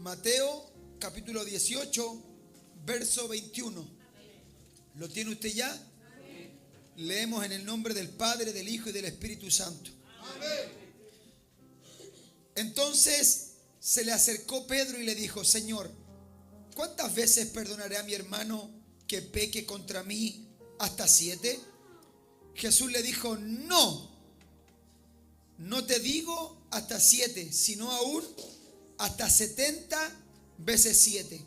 Mateo capítulo 18, verso 21. ¿Lo tiene usted ya? Amén. Leemos en el nombre del Padre, del Hijo y del Espíritu Santo. Amén. Entonces se le acercó Pedro y le dijo: Señor, ¿cuántas veces perdonaré a mi hermano que peque contra mí? ¿Hasta 7? Jesús le dijo: no te digo hasta 7, sino aún hasta 70 veces 7.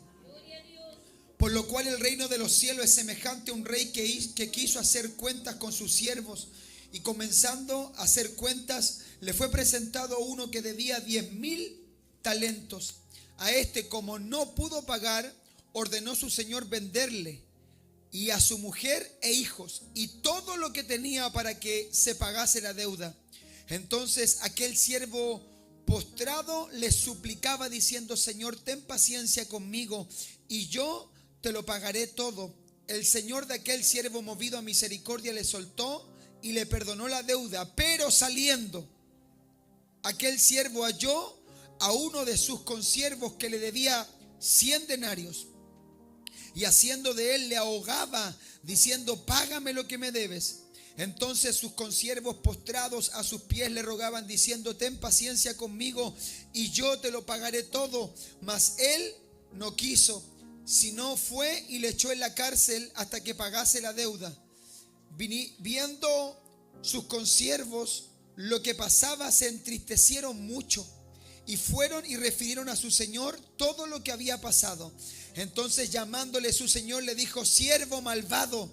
Por lo cual el reino de los cielos es semejante a un rey que quiso hacer cuentas con sus siervos, y comenzando a hacer cuentas, le fue presentado uno que debía 10,000 talentos. A este, como no pudo pagar, ordenó su señor venderle y a su mujer e hijos y todo lo que tenía para que se pagase la deuda. Entonces aquel siervo postrado le suplicaba diciendo: Señor, ten paciencia conmigo y yo te lo pagaré todo. El señor de aquel siervo, movido a misericordia, le soltó y le perdonó la deuda. Pero saliendo, aquel siervo halló a uno de sus consiervos que le debía 100 denarios. Y haciendo de él, le ahogaba, diciendo: págame lo que me debes. Entonces sus consiervos, postrados a sus pies, le rogaban diciendo: ten paciencia conmigo y yo te lo pagaré todo. Mas él no quiso, sino fue y le echó en la cárcel hasta que pagase la deuda. Viendo sus consiervos lo que pasaba, se entristecieron mucho y fueron y refirieron a su señor todo lo que había pasado. Entonces, llamándole su señor, le dijo: siervo malvado,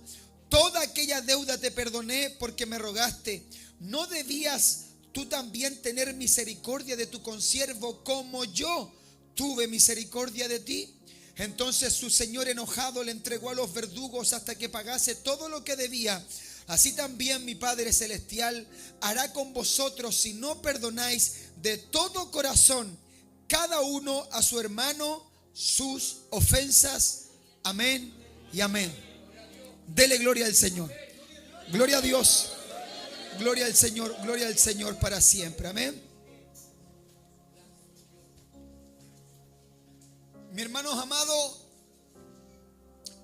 toda aquella deuda te perdoné porque me rogaste. ¿No debías tú también tener misericordia de tu consiervo como yo tuve misericordia de ti? Entonces su señor, enojado, le entregó a los verdugos hasta que pagase todo lo que debía. Así también mi Padre Celestial hará con vosotros si no perdonáis de todo corazón cada uno a su hermano sus ofensas. Amén y amén. Dele gloria al Señor. Gloria a Dios. Gloria al Señor para siempre. Amén. Mi hermanos amados,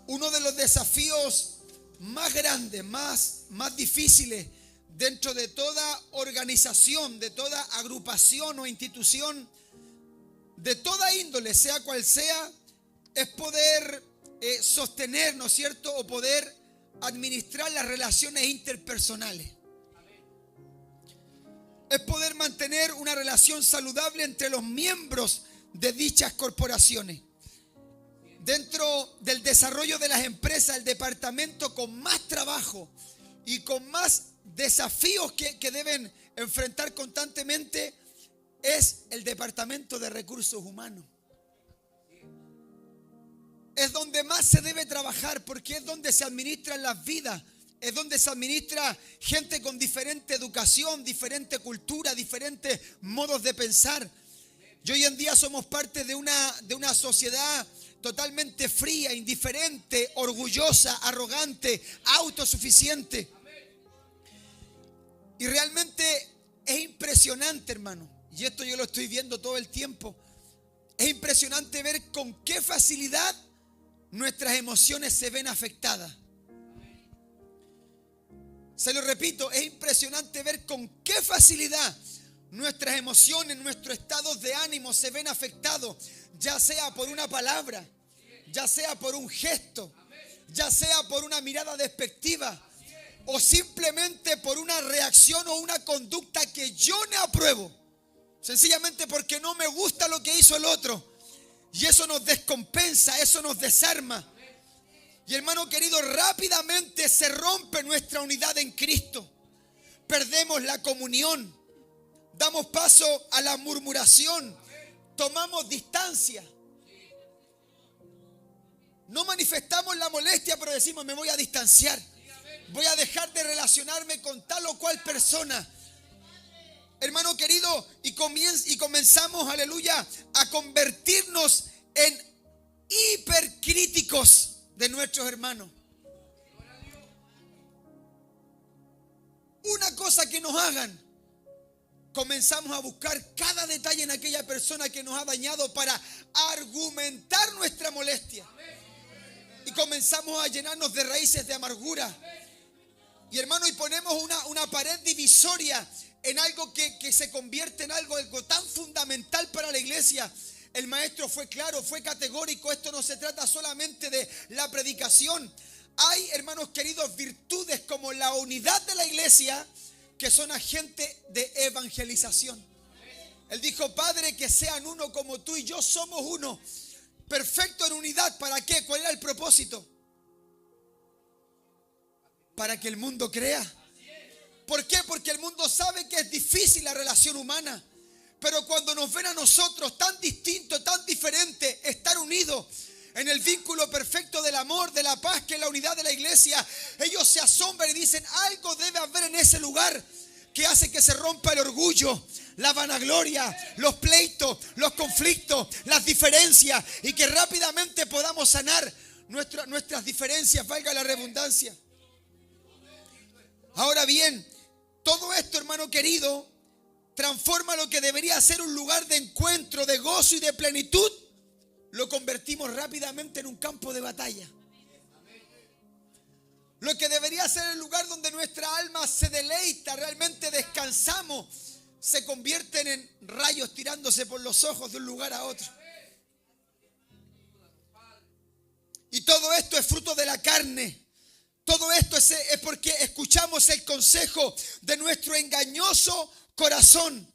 uno de los desafíos más grandes, más difíciles dentro de toda organización, de toda agrupación o institución, de toda índole, sea cual sea, es poder sostener, ¿no es cierto?, o poder administrar las relaciones interpersonales. Es poder mantener una relación saludable entre los miembros de dichas corporaciones. Dentro del desarrollo de las empresas, el departamento con más trabajo y con más desafíos que deben enfrentar constantemente es el departamento de recursos humanos. Es donde más se debe trabajar, porque es donde se administran las vidas, es donde se administra gente con diferente educación, diferente cultura, diferentes modos de pensar. Y hoy en día somos parte de una sociedad totalmente fría, indiferente, orgullosa, arrogante, autosuficiente. Y realmente es impresionante, hermano, y esto yo lo estoy viendo todo el tiempo. Es impresionante ver con qué facilidad nuestras emociones se ven afectadas. Se lo repito, es impresionante ver con qué facilidad nuestras emociones, nuestros estados de ánimo se ven afectados, ya sea por una palabra, ya sea por un gesto, ya sea por una mirada despectiva o simplemente por una reacción o una conducta que yo no apruebo, sencillamente porque no me gusta lo que hizo el otro, y eso nos descompensa, eso nos desarma. Y hermano querido, rápidamente se rompe nuestra unidad en Cristo, perdemos la comunión, damos paso a la murmuración, tomamos distancia. No manifestamos la molestia, pero decimos: me voy a distanciar, voy a dejar de relacionarme con tal o cual persona. Hermano querido, y comenzamos, aleluya, a convertirnos en hipercríticos de nuestros hermanos. Una cosa que nos hagan, comenzamos a buscar cada detalle en aquella persona que nos ha dañado para argumentar nuestra molestia. Y comenzamos a llenarnos de raíces de amargura. Y hermano, y ponemos una pared divisoria en algo que se convierte en algo tan fundamental para la iglesia. El maestro fue claro, fue categórico. Esto no se trata solamente de la predicación. Hay, hermanos queridos, virtudes como la unidad de la iglesia que son agentes de evangelización. Él dijo: Padre, que sean uno como tú y yo somos uno. Perfecto en unidad. ¿Para qué? ¿Cuál era el propósito? Para que el mundo crea. ¿Por qué? Porque el mundo sabe que es difícil la relación humana. Pero cuando nos ven a nosotros tan distintos, tan diferentes, estar unidos en el vínculo perfecto del amor, de la paz, que es la unidad de la iglesia, ellos se asombran y dicen: algo debe haber en ese lugar que hace que se rompa el orgullo, la vanagloria, los pleitos, los conflictos, las diferencias, y que rápidamente podamos sanar nuestras diferencias, valga la redundancia. Ahora bien, todo esto, hermano querido, transforma lo que debería ser un lugar de encuentro, de gozo y de plenitud. Lo convertimos rápidamente en un campo de batalla. Lo que debería ser el lugar donde nuestra alma se deleita, realmente descansamos, se convierten en rayos tirándose por los ojos de un lugar a otro. Y todo esto es fruto de la carne. Todo esto es porque escuchamos el consejo de nuestro engañoso corazón.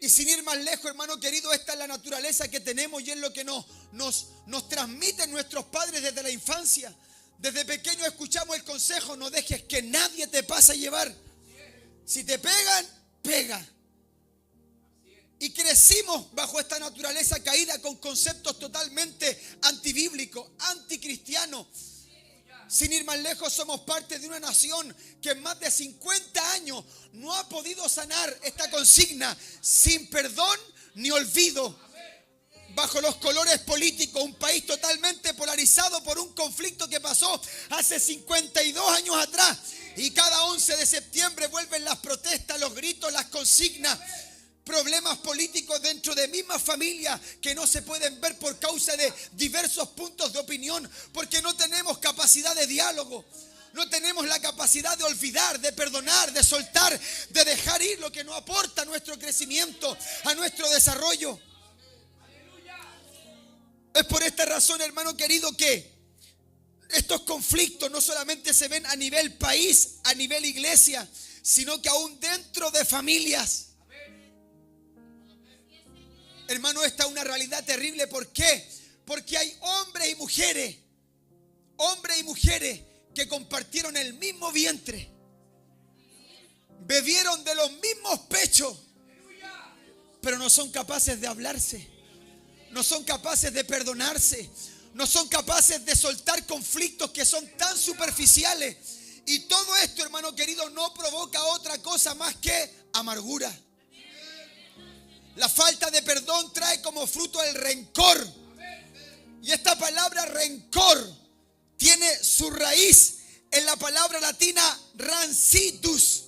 Y sin ir más lejos, hermano querido, esta es la naturaleza que tenemos y es lo que nos transmiten nuestros padres desde la infancia. Desde pequeño escuchamos el consejo: no dejes que nadie te pase a llevar. Si te pegan, pega. Y crecimos bajo esta naturaleza caída con conceptos totalmente antibíblicos, anticristianos. Sin ir más lejos, somos parte de una nación que en más de 50 años no ha podido sanar esta consigna: sin perdón ni olvido. Bajo los colores políticos, un país totalmente polarizado por un conflicto que pasó hace 52 años atrás. Y cada 11 de septiembre vuelven las protestas, los gritos, las consignas. Problemas políticos dentro de mismas familias que no se pueden ver por causa de diversos puntos de opinión, porque no tenemos capacidad de diálogo, no tenemos la capacidad de olvidar, de perdonar, de soltar, de dejar ir lo que no aporta a nuestro crecimiento, a nuestro desarrollo. Es por esta razón, hermano querido, que estos conflictos no solamente se ven a nivel país, a nivel iglesia, sino que aún dentro de familias. Hermano, esta es una realidad terrible. ¿Por qué? Porque hay hombres y mujeres que compartieron el mismo vientre, bebieron de los mismos pechos, pero no son capaces de hablarse, no son capaces de perdonarse, no son capaces de soltar conflictos que son tan superficiales. Y todo esto, hermano querido, no provoca otra cosa más que amargura. La falta de perdón trae como fruto el rencor. Y esta palabra rencor tiene su raíz en la palabra latina rancidus,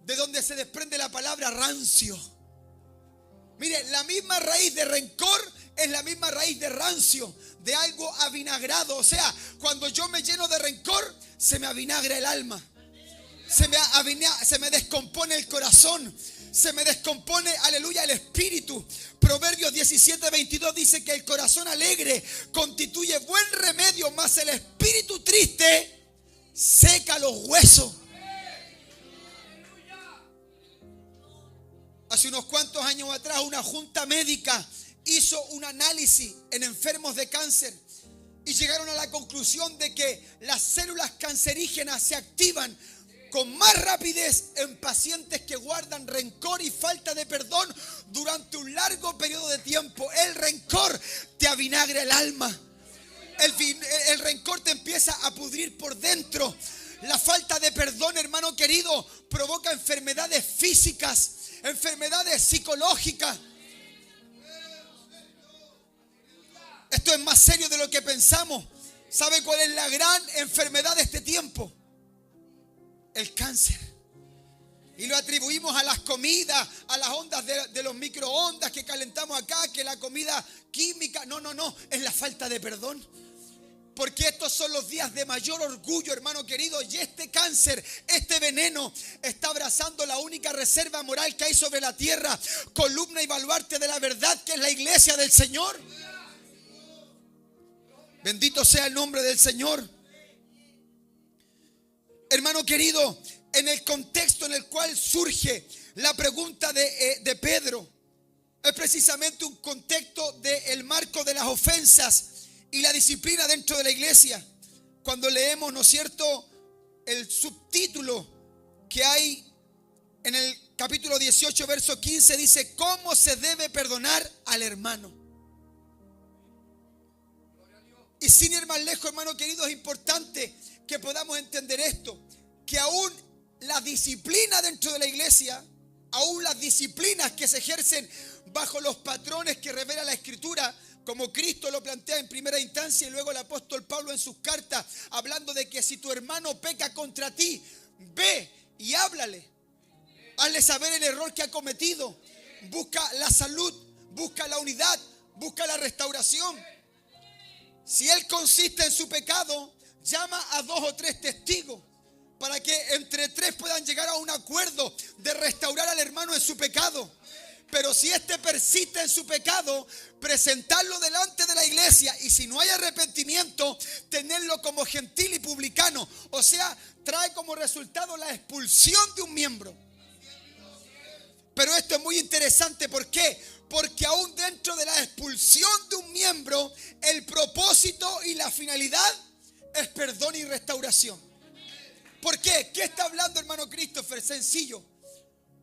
de donde se desprende la palabra rancio. Mire, la misma raíz de rencor es la misma raíz de rancio, de algo avinagrado. O sea, cuando yo me lleno de rencor, se me avinagra el alma, se me descompone el corazón, se me descompone, aleluya, el espíritu. Proverbios 17:22 dice que el corazón alegre constituye buen remedio, mas el espíritu triste seca los huesos. Hace unos cuantos años atrás, una junta médica hizo un análisis en enfermos de cáncer y llegaron a la conclusión de que las células cancerígenas se activan con más rapidez en pacientes que guardan rencor y falta de perdón durante un largo periodo de tiempo. El rencor te avinagra el alma. El rencor te empieza a pudrir por dentro. La falta de perdón, hermano querido, provoca enfermedades físicas, enfermedades psicológicas. Esto es más serio de lo que pensamos. ¿Sabe cuál es la gran enfermedad de este tiempo? El cáncer. Y lo atribuimos a las comidas, a las ondas de los microondas que calentamos acá, que la comida química. No, es la falta de perdón. Porque estos son los días de mayor orgullo, hermano querido. Y este cáncer, este veneno, está abrazando la única reserva moral que hay sobre la tierra. Columna y baluarte de la verdad, que es la iglesia del Señor. Bendito sea el nombre del Señor. Hermano querido, en el contexto en el cual surge la pregunta de Pedro, es precisamente un contexto del marco de las ofensas y la disciplina dentro de la iglesia. Cuando leemos, ¿no es cierto?, el subtítulo que hay en el capítulo 18, verso 15, dice: ¿cómo se debe perdonar al hermano? Y sin ir más lejos, hermano querido, es importante que podamos entender esto, que aún la disciplina dentro de la iglesia, aún las disciplinas que se ejercen bajo los patrones que revela la Escritura, como Cristo lo plantea en primera instancia y luego el apóstol Pablo en sus cartas, hablando de que si tu hermano peca contra ti, ve y háblale, hazle saber el error que ha cometido, busca la salud, busca la unidad, busca la restauración. Si él consiste en su pecado, llama a 2 o 3 testigos para que entre 3 puedan llegar a un acuerdo de restaurar al hermano en su pecado. Pero si éste persiste en su pecado, presentarlo delante de la iglesia, y si no hay arrepentimiento, tenerlo como gentil y publicano. O sea, trae como resultado la expulsión de un miembro. Pero esto es muy interesante. ¿Por qué? Porque aún dentro de la expulsión de un miembro, el propósito y la finalidad es perdón y restauración. ¿Por qué? ¿Qué está hablando, hermano Christopher? Sencillo.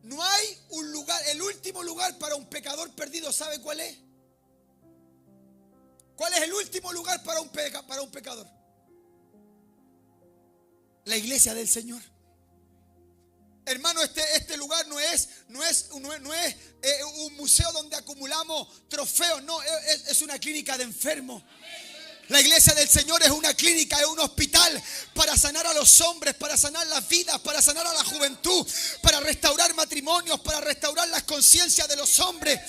No hay un lugar, el último lugar para un pecador perdido, ¿sabe cuál es? ¿Cuál es el último lugar para un pecador? La iglesia del Señor. Hermano, este lugar no es un museo donde acumulamos trofeos, no, es una clínica de enfermos. La iglesia del Señor es una clínica, es un hospital para sanar a los hombres, para sanar las vidas, para sanar a la juventud, para restaurar matrimonios, para restaurar las conciencias de los hombres.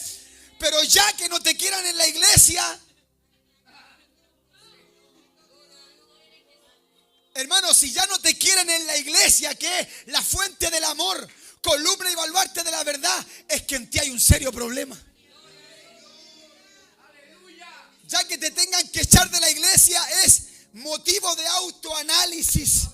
Pero ya que no te quieran en la iglesia, hermano, si ya no te quieren en la iglesia, que es la fuente del amor, columna y baluarte de la verdad, es que en ti hay un serio problema. Ya que te tengan que echar de la iglesia es motivo de autoanálisis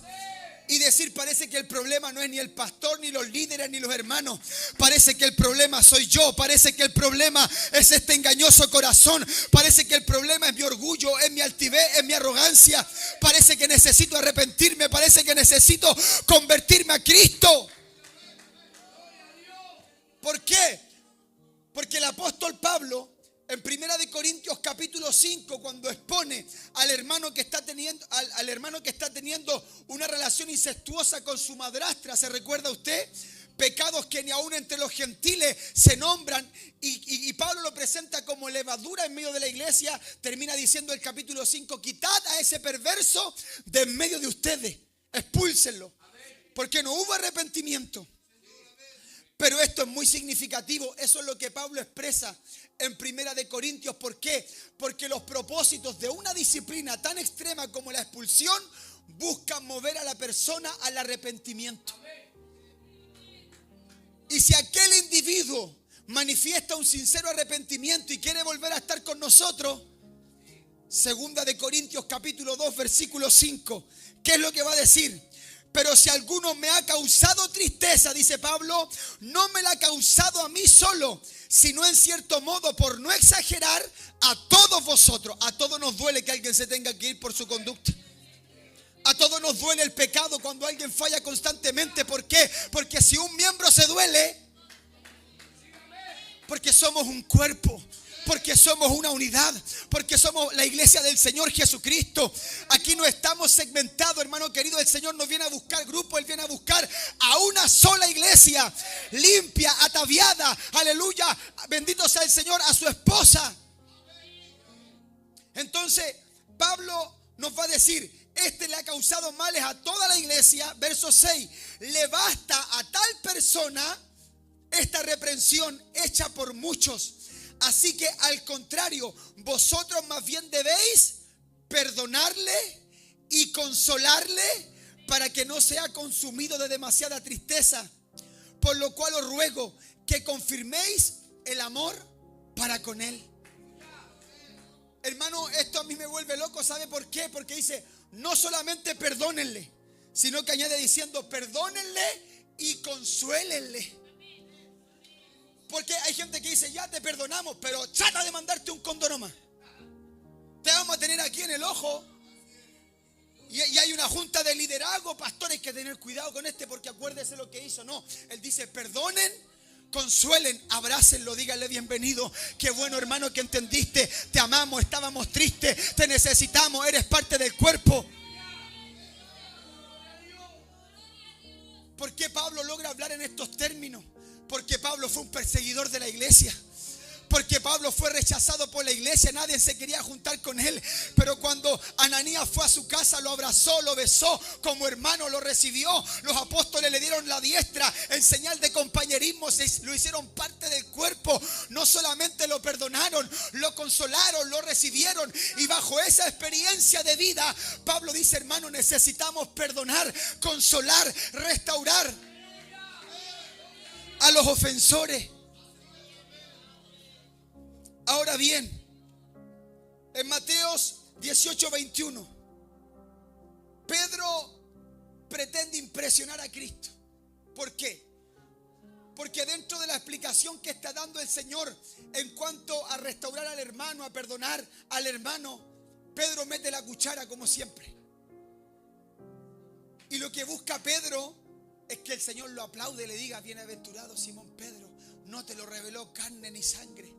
y decir: parece que el problema no es ni el pastor, ni los líderes, ni los hermanos. Parece que el problema soy yo. Parece que el problema es este engañoso corazón. Parece que el problema es mi orgullo, es mi altivez, es mi arrogancia. Parece que necesito arrepentirme. Parece que necesito convertirme a Cristo. ¿Por qué? Porque el apóstol Pablo, en primera de Corintios capítulo 5, cuando expone al hermano que está teniendo una relación incestuosa con su madrastra, ¿se recuerda usted? Pecados que ni aún entre los gentiles se nombran, y Pablo lo presenta como levadura en medio de la iglesia. Termina diciendo el capítulo 5: quitad a ese perverso de en medio de ustedes, expúlsenlo, porque no hubo arrepentimiento. Pero esto es muy significativo. Eso es lo que Pablo expresa en primera de Corintios. ¿Por qué? Porque los propósitos de una disciplina tan extrema como la expulsión buscan mover a la persona al arrepentimiento. Y si aquel individuo manifiesta un sincero arrepentimiento y quiere volver a estar con nosotros, segunda de Corintios capítulo 2 versículo 5, ¿qué es lo que va a decir? Pero si alguno me ha causado tristeza, dice Pablo, no me la ha causado a mí solo, sino en cierto modo, por no exagerar, a todos vosotros. A todos nos duele que alguien se tenga que ir por su conducta. A todos nos duele el pecado cuando alguien falla constantemente. ¿Por qué? Porque si un miembro se duele, porque somos un cuerpo, porque somos una unidad, porque somos la iglesia del Señor Jesucristo. Aquí no estamos segmentados, hermano querido. El Señor no viene a buscar grupos, Él viene a buscar a una sola iglesia, limpia, ataviada, aleluya, bendito sea el Señor, a su esposa. Entonces Pablo nos va a decir Este le ha causado males a toda la iglesia. Verso 6. Le basta a tal persona esta reprensión hecha por muchos. Así que al contrario, vosotros más bien debéis perdonarle y consolarle para que no sea consumido de demasiada tristeza. Por lo cual os ruego que confirméis el amor para con él. Hermano, esto a mí me vuelve loco. ¿Sabe por qué? Porque dice, no solamente perdónenle, sino que añade diciendo, perdónenle y consuélenle. Porque hay gente que dice, ya te perdonamos, pero trata de mandarte un condón más. Te vamos a tener aquí en el ojo. Y hay una junta de liderazgo, pastores, hay que tener cuidado con porque acuérdese lo que hizo. No, él dice, perdonen, consuelen, abrácenlo, díganle bienvenido. Qué bueno, hermano, que entendiste. Te amamos, estábamos tristes, te necesitamos, eres parte del cuerpo. ¿Por qué Pablo logra hablar en estos términos? Porque Pablo fue un perseguidor de la iglesia. Porque Pablo fue rechazado por la iglesia. Nadie se quería juntar con él. Pero cuando Ananías fue a su casa, lo abrazó, lo besó. Como hermano lo recibió. Los apóstoles le dieron la diestra en señal de compañerismo. Lo hicieron parte del cuerpo. No solamente lo perdonaron, lo consolaron, lo recibieron. Y bajo esa experiencia de vida, Pablo dice, hermano, necesitamos perdonar, consolar, restaurar a los ofensores. Ahora bien, en Mateos 18:21, Pedro pretende impresionar a Cristo. ¿Por qué? Porque dentro de la explicación que está dando el Señor en cuanto a restaurar al hermano, a perdonar al hermano, Pedro mete la cuchara como siempre. Y lo que busca Pedro es que el Señor lo aplaude y le diga, bienaventurado Simón Pedro, no te lo reveló carne ni sangre.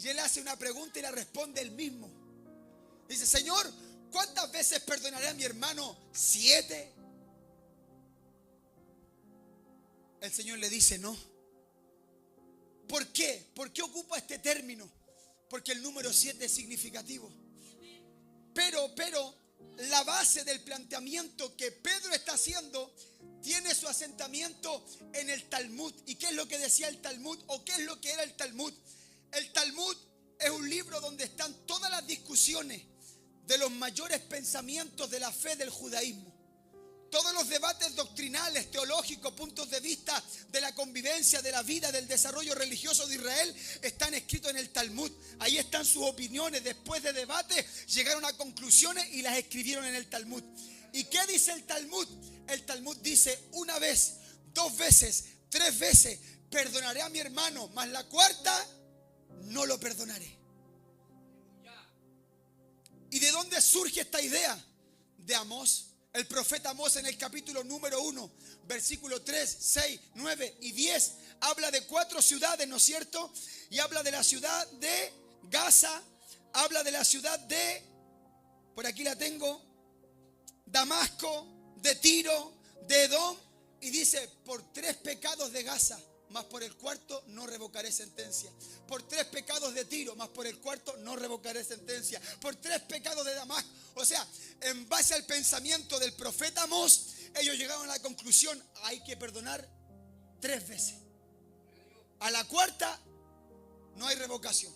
Y él hace una pregunta y la responde él mismo. Dice, Señor, ¿cuántas veces perdonaré a mi hermano? 7. El Señor le dice, no. ¿Por qué? ¿Por qué ocupa este término? Porque el número 7 es significativo. Pero la base del planteamiento que Pedro está haciendo tiene su asentamiento en el Talmud. ¿Y qué es lo que decía el Talmud? ¿O qué es lo que era el Talmud? El Talmud es un libro donde están todas las discusiones de los mayores pensamientos de la fe del judaísmo. Todos los debates doctrinales, teológicos, puntos de vista de la convivencia, de la vida, del desarrollo religioso de Israel están escritos en el Talmud. Ahí están sus opiniones. Después de debate llegaron a conclusiones y las escribieron en el Talmud. ¿Y qué dice el Talmud? El Talmud dice, 1 vez, 2 veces, 3 veces perdonaré a mi hermano, mas la 4ª no lo perdonaré. ¿Y de dónde surge esta idea? De Amós. El profeta Amós en el capítulo número 1, versículo 3, 6, 9 y 10 habla de 4 ciudades, ¿no es cierto? Y habla de la ciudad de Gaza, habla de la ciudad de, por aquí la tengo, Damasco, de Tiro, de Edom, y dice, por 3 pecados de Gaza, mas por el 4º no revocaré sentencia. Por 3 pecados de Tiro, mas por el 4º no revocaré sentencia. Por 3 pecados de Damasco. O sea, en base al pensamiento del profeta Amós, ellos llegaron a la conclusión, hay que perdonar 3 veces. A la 4ª no hay revocación.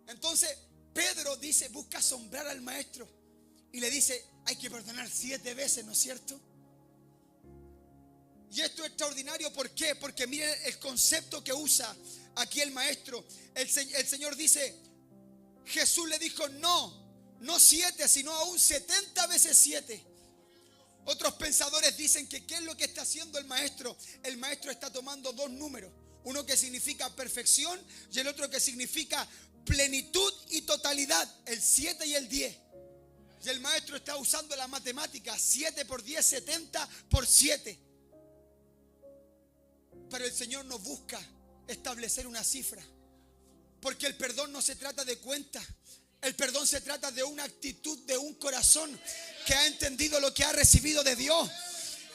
Entonces, Pedro dice, busca asombrar al maestro. Y le dice, hay que perdonar 7 veces, ¿no es cierto? Y esto es extraordinario, ¿por qué? Porque miren el concepto que usa aquí el maestro. El Señor dice, Jesús le dijo, no 7, sino aún 70 veces 7. Otros pensadores dicen que ¿qué es lo que está haciendo el maestro? El maestro está tomando 2 números. Uno que significa perfección y el otro que significa plenitud y totalidad. El 7 y el 10. Y el maestro está usando la matemática. 7 por 10, 70 por 7. Pero el Señor nos busca establecer una cifra. Porque el perdón no se trata de cuenta. El perdón se trata de una actitud, de un corazón que ha entendido lo que ha recibido de Dios.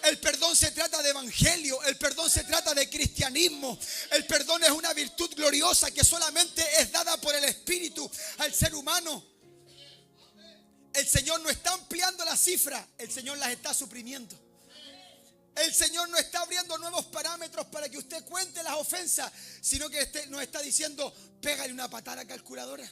El perdón se trata de evangelio. El perdón se trata de cristianismo. El perdón es una virtud gloriosa que solamente es dada por el Espíritu al ser humano. El Señor no está nuevas cifras, el Señor las está suprimiendo. El Señor no está abriendo nuevos parámetros para que usted cuente las ofensas, sino que nos está diciendo, pégale una patada a la calculadora.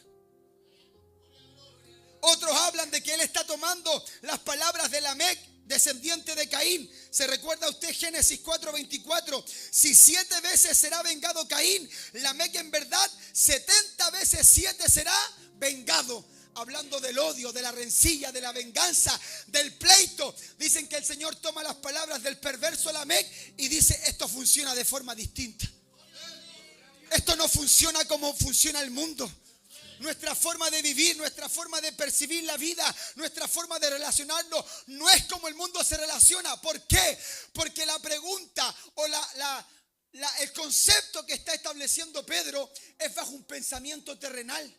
Otros hablan de que Él está tomando las palabras de Lamec, descendiente de Caín. ¿Se recuerda usted Génesis 4:24? Si 7 veces será vengado Caín, Lamec en verdad 70 veces 7 será vengado. Hablando del odio, de la rencilla, de la venganza, del pleito. Dicen que el Señor toma las palabras del perverso Lamec y dice, esto funciona de forma distinta. Esto no funciona como funciona el mundo. Nuestra forma de vivir, nuestra forma de percibir la vida, nuestra forma de relacionarnos no es como el mundo se relaciona. ¿Por qué? Porque la pregunta o el concepto que está estableciendo Pedro es bajo un pensamiento terrenal.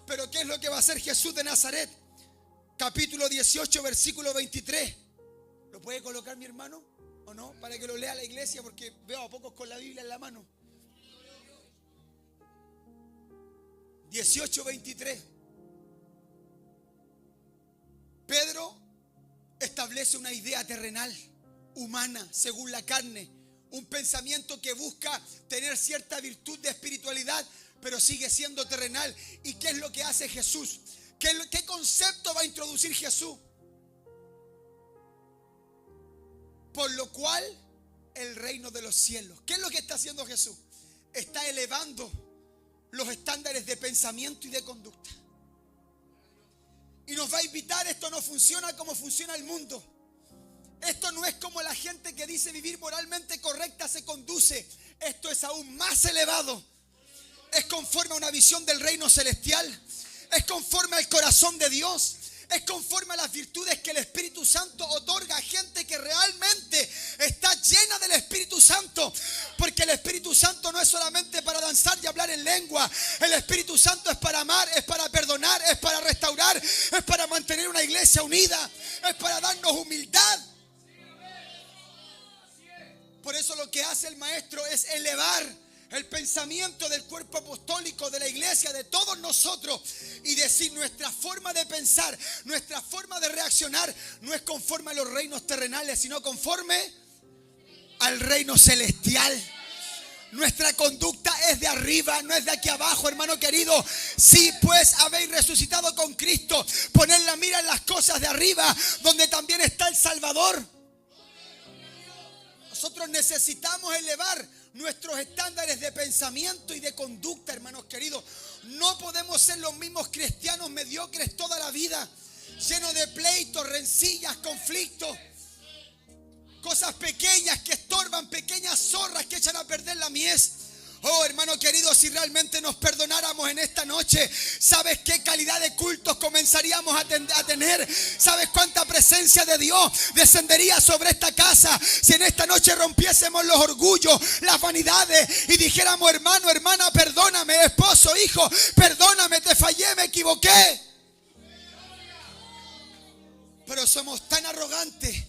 Pero ¿qué es lo que va a hacer Jesús de Nazaret? Capítulo 18, versículo 23. ¿Lo puede colocar mi hermano o no? Para que lo lea la iglesia, porque veo a pocos con la Biblia en la mano. 18:23. Pedro establece una idea terrenal, humana, según la carne. Un pensamiento que busca tener cierta virtud de espiritualidad, pero sigue siendo terrenal. ¿Y qué es lo que hace Jesús? ¿Qué concepto va a introducir Jesús? Por lo cual el reino de los cielos. ¿Qué es lo que está haciendo Jesús? Está elevando los estándares de pensamiento y de conducta. Y nos va a invitar, esto no funciona como funciona el mundo. Esto no es como la gente que dice vivir moralmente correcta se conduce. Esto es aún más elevado. Es conforme a una visión del reino celestial. Es conforme al corazón de Dios. Es conforme a las virtudes que el Espíritu Santo otorga a gente que realmente está llena del Espíritu Santo. Porque el Espíritu Santo no es solamente para danzar y hablar en lengua. El Espíritu Santo es para amar, es para perdonar, es para restaurar, es para mantener una iglesia unida, es para darnos humildad. Por eso lo que hace el maestro es elevar el pensamiento del cuerpo apostólico, de la iglesia, de todos nosotros, y decir nuestra forma de pensar, nuestra forma de reaccionar no es conforme a los reinos terrenales, sino conforme al reino celestial. Nuestra conducta es de arriba, no es de aquí abajo, hermano querido. Si pues habéis resucitado con Cristo, poned la mira en las cosas de arriba, donde también está el Salvador. Nosotros necesitamos elevar nuestros estándares de pensamiento y de conducta, hermanos queridos. No podemos ser los mismos cristianos mediocres toda la vida, llenos de pleitos, rencillas, conflictos, cosas pequeñas que estorban, pequeñas zorras que echan a perder la mies. Oh, hermano querido, si realmente nos perdonáramos en esta noche, ¿sabes qué calidad de cultos comenzaríamos a tener? ¿Sabes cuánta presencia de Dios descendería sobre esta casa si en esta noche rompiésemos los orgullos, las vanidades y dijéramos, hermano, hermana, perdóname, esposo, hijo, perdóname, te fallé, me equivoqué? Pero somos tan arrogantes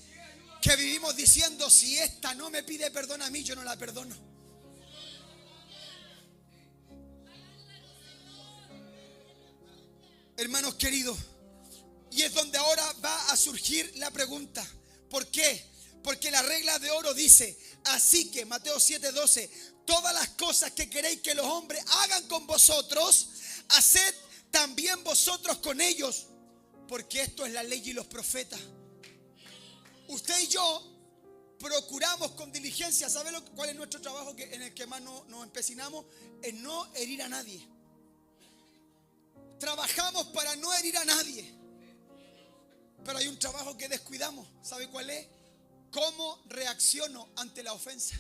que vivimos diciendo, si esta no me pide perdón a mí, yo no la perdono. Hermanos queridos, y es donde ahora va a surgir la pregunta. ¿Por qué? Porque la regla de oro dice, así que, Mateo 7:12, todas las cosas que queréis que los hombres hagan con vosotros, haced también vosotros con ellos, porque esto es la ley y los profetas. Usted y yo procuramos con diligencia, ¿sabe cuál es nuestro trabajo en el que más nos empecinamos? En no herir a nadie. Trabajamos para no herir a nadie. Pero hay un trabajo que descuidamos. ¿Sabe cuál es? ¿Cómo reacciono ante la ofensa?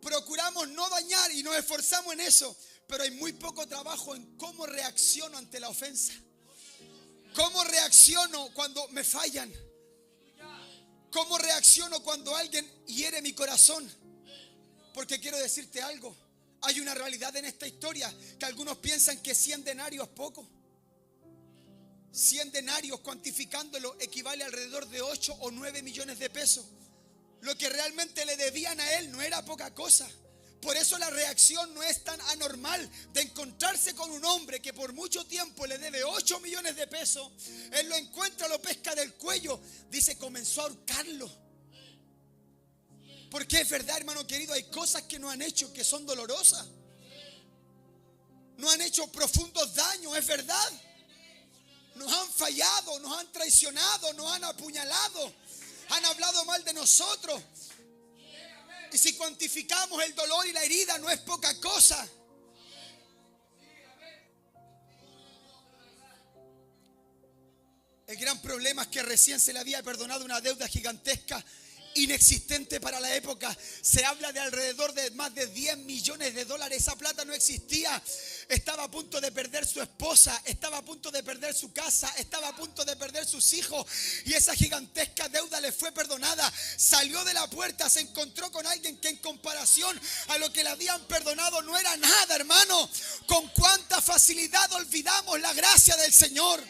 Procuramos no dañar y nos esforzamos en eso, pero hay muy poco trabajo en cómo reacciono ante la ofensa. ¿Cómo reacciono cuando me fallan? ¿Cómo reacciono cuando alguien hiere mi corazón? Porque quiero decirte algo. Hay una realidad en esta historia que algunos piensan que 100 denarios es poco. 100 denarios, cuantificándolo, equivale a alrededor de 8 o 9 millones de pesos. Lo que realmente le debían a él no era poca cosa. Por eso la reacción no es tan anormal de encontrarse con un hombre que por mucho tiempo le debe 8 millones de pesos. Él lo encuentra, lo pesca del cuello. Dice, comenzó a ahorcarlo. Porque es verdad, hermano querido, hay cosas que nos han hecho que son dolorosas. Nos han hecho profundos daños, es verdad. Nos han fallado, nos han traicionado, nos han apuñalado, han hablado mal de nosotros. Y si cuantificamos el dolor y la herida, no es poca cosa. El gran problema es que recién se le había perdonado una deuda gigantesca, inexistente para la época. Se habla de alrededor de más de 10 millones de dólares. Esa plata no existía. Estaba a punto de perder su esposa, estaba a punto de perder su casa, estaba a punto de perder sus hijos, y esa gigantesca deuda le fue perdonada. Salió de la puerta, se encontró con alguien que en comparación a lo que le habían perdonado no era nada, hermano. Con cuánta facilidad olvidamos la gracia del Señor.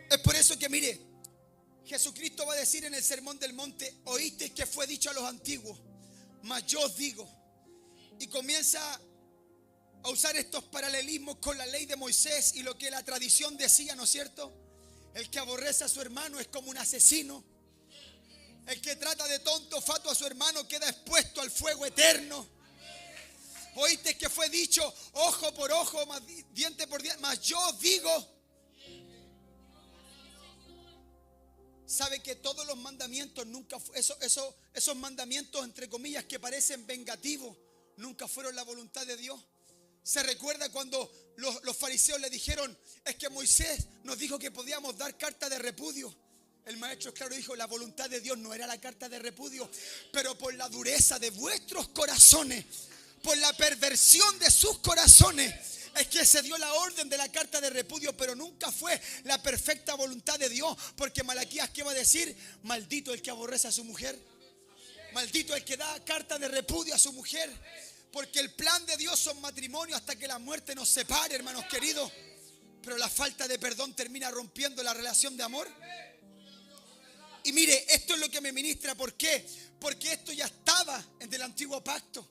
Es por eso que mire, Jesucristo va a decir en el Sermón del Monte: oísteis que fue dicho a los antiguos, mas yo os digo. Y comienza a usar estos paralelismos con la ley de Moisés y lo que la tradición decía, ¿no es cierto? El que aborrece a su hermano es como un asesino. El que trata de tonto fato a su hermano queda expuesto al fuego eterno. Oísteis que fue dicho ojo por ojo, diente por diente, mas yo os digo. Sabe que todos los mandamientos nunca, esos mandamientos entre comillas que parecen vengativos, nunca fueron la voluntad de Dios. Se recuerda cuando los fariseos le dijeron: es que Moisés nos dijo que podíamos dar carta de repudio. El maestro claro dijo: la voluntad de Dios no era la carta de repudio, pero por la dureza de vuestros corazones, por la perversión de sus corazones, es que se dio la orden de la carta de repudio, pero nunca fue la perfecta voluntad de Dios. Porque Malaquías, ¿qué va a decir? Maldito el que aborrece a su mujer, maldito el que da carta de repudio a su mujer. Porque el plan de Dios son matrimonio hasta que la muerte nos separe, hermanos queridos. Pero la falta de perdón termina rompiendo la relación de amor. Y mire, esto es lo que me ministra. ¿Por qué? Porque esto ya estaba en el antiguo pacto.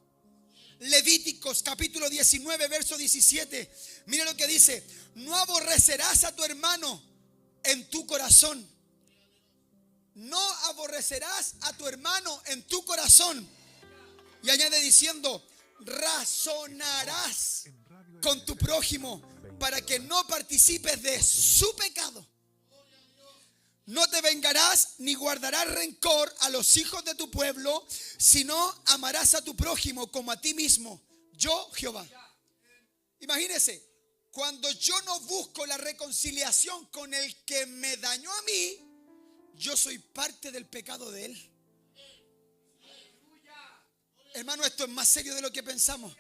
Levíticos capítulo 19 verso 17. Mira lo que dice: no aborrecerás a tu hermano en tu corazón. No aborrecerás a tu hermano en tu corazón. Y añade diciendo: razonarás con tu prójimo para que no participes de su pecado. No te vengarás ni guardarás rencor a los hijos de tu pueblo, sino amarás a tu prójimo como a ti mismo. Yo, Jehová. Imagínese, cuando yo no busco la reconciliación con el que me dañó a mí, yo soy parte del pecado de él. Hermano, esto es más serio de lo que pensamos.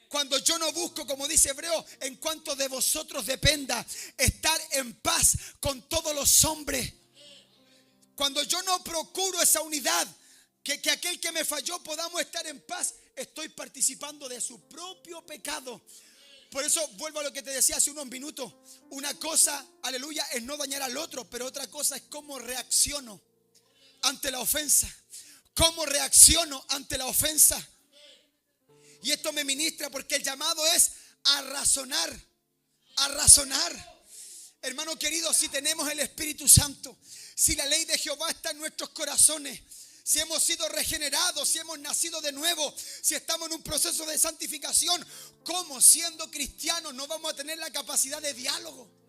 Cuando yo no busco, como dice Hebreo, en cuanto de vosotros dependa, estar en paz con todos los hombres. Cuando yo no procuro esa unidad, que aquel que me falló podamos estar en paz, estoy participando de su propio pecado. Por eso vuelvo a lo que te decía hace unos minutos. Una cosa, aleluya, es no dañar al otro, pero otra cosa es cómo reacciono ante la ofensa. ¿Cómo reacciono ante la ofensa? Y esto me ministra porque el llamado es a razonar. A razonar. Hermano querido, si tenemos el Espíritu Santo, si la ley de Jehová está en nuestros corazones, si hemos sido regenerados, si hemos nacido de nuevo, si estamos en un proceso de santificación, ¿cómo siendo cristianos no vamos a tener la capacidad de diálogo?